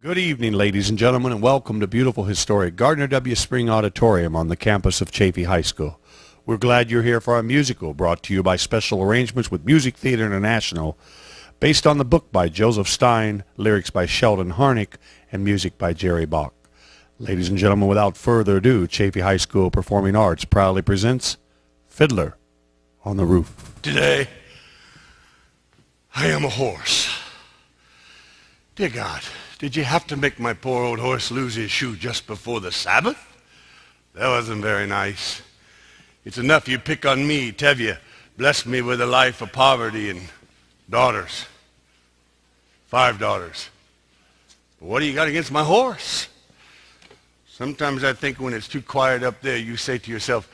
Good evening, ladies and gentlemen, and welcome to beautiful historic Gardner W. Spring Auditorium on the campus of Chaffey High School. We're glad you're here for our musical, brought to you by special arrangements with Music Theater International, based on the book by Joseph Stein, lyrics by Sheldon Harnick, and music by Jerry Bach. Ladies and gentlemen, without further ado, Chaffey High School Performing Arts proudly presents Fiddler on the Roof. Today, I am a horse. Dear God, did you have to make my poor old horse lose his shoe just before the Sabbath? That wasn't very nice. It's enough you pick on me, Tevye. Bless me with a life of poverty and daughters. 5 daughters. But what do you got against my horse? Sometimes I think when it's too quiet up there, you say to yourself,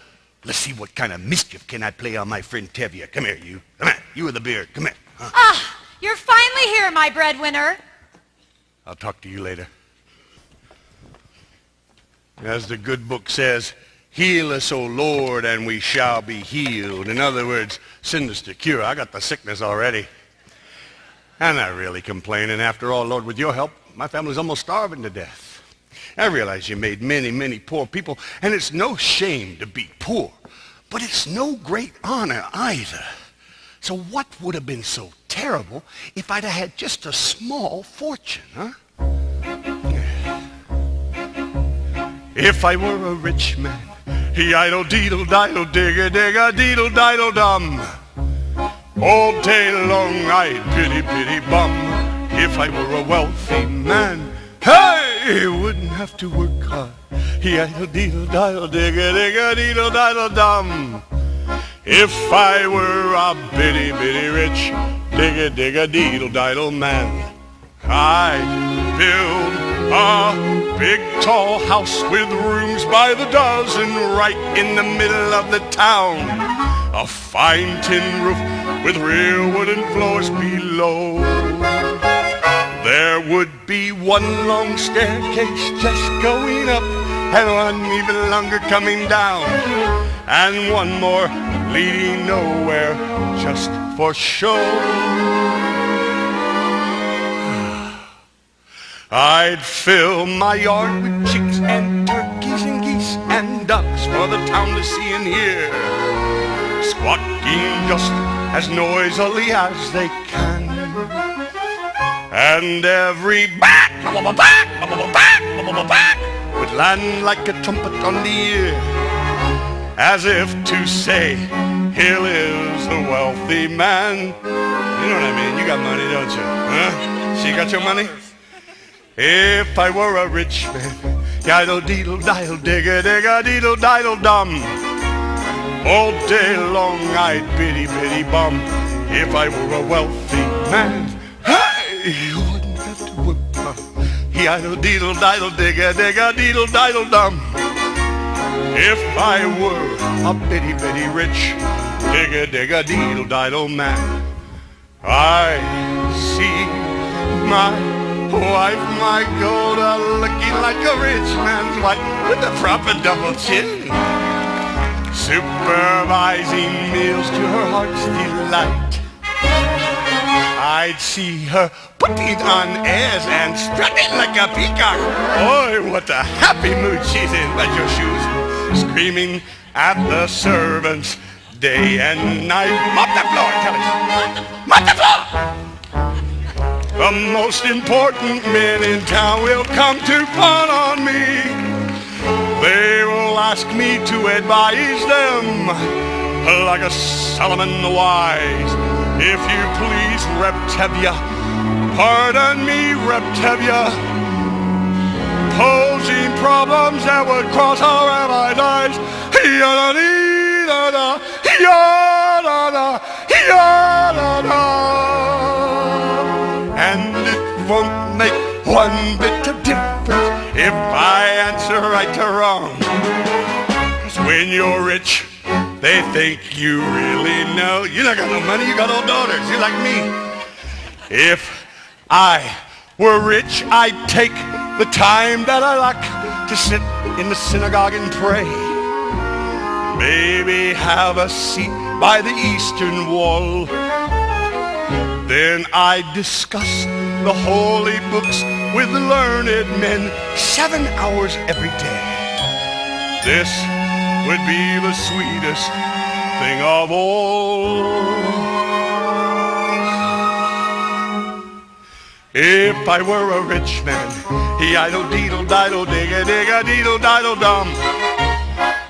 let's see what kind of mischief can I play on my friend Tevye. Come here, you. Come here. You with the beard. Come here. Ah, you're finally here, my breadwinner. I'll talk to you later. As the good book says, heal us, O Lord, and we shall be healed. In other words, send us the cure. I got the sickness already. I'm not really complaining. After all, Lord, with your help, my family's almost starving to death. I realize you made many, many poor people, and it's no shame to be poor, but it's no great honor either. So what would have been so terrible if I'd have had just a small fortune, huh? If I were a rich man, he-idle-deedle-diddle-digga-digga-deedle-diddle-dum. All day long I'd pity-pity-bum. If I were a wealthy man, hey, wouldn't have to work hard. He-idle-deedle-diddle-digga-digga-deedle-diddle-dum. If I were a bitty-bitty rich digga-digga-deedle-diddle man, I'd build a big tall house with rooms by the dozen right in the middle of the town. A fine tin roof with real wooden floors below. There would be one long staircase just going up and one even longer coming down, and one more leading nowhere just for show. I'd fill my yard with chicks and turkeys and geese and ducks for the town to see and hear, squawking just as noisily as they can. And every back would land like a trumpet on the ear, as if to say, here lives the wealthy man. You know what I mean? You got money, don't you? Huh? She got your money? If I were a rich man, diddle-diddle-digga-digga-deedle-diddle-dum. All day long I'd bitty-bitty-bum. If I were a wealthy man, hey, you wouldn't have to work hard. Diddle-diddle-digga-digga-deedle-diddle-dum. If I were a bitty-bitty rich digga-digga-deedle-diddle man, I see my wife, my gold, looking like a rich man's wife with a proper double chin, supervising meals to her heart's delight. I'd see her putting on airs and strutting like a peacock. Oh, what a happy mood she's in, but your shoes screaming at the servants day and night. Mop the floor, Kelly. Mop the floor! The most important men in town will come to fawn on me. They will ask me to advise them like a Solomon the wise. If you please, Rep Tevye, pardon me, Rep Tevye, posing problems that would cross our rabbi's eyes. Yada-dee-da-da, yada-da, yada-da. And it won't make one bit of difference if I answer right or wrong. 'Cause when you're rich, they think you really know. You not got no money, you got old daughters. You're like me. If I were rich, I'd take the time that I like to sit in the synagogue and pray. Maybe have a seat by the eastern wall. Then I'd discuss the holy books with learned men 7 hours every day. This would be the sweetest thing of all. If I were a rich man, yidle-deedle-diddle-digga-digga-deedle-diddle-dum,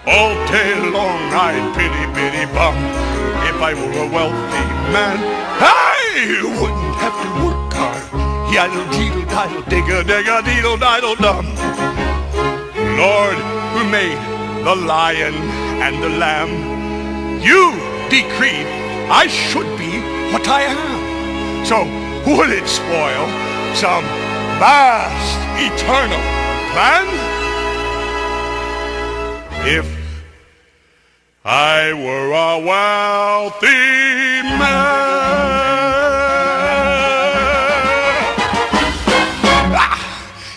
all day long I'd pity-pity-bum. If I were a wealthy man, I wouldn't have to work hard. Yidle-deedle-diddle-digga-digga-deedle-diddle-dum. Lord, who made the lion and the lamb, you decreed I should be what I am. So would it spoil some vast, eternal plan? If I were a wealthy man.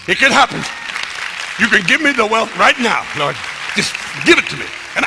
It can happen. You can give me the wealth right now, Lord. Just give it to me. And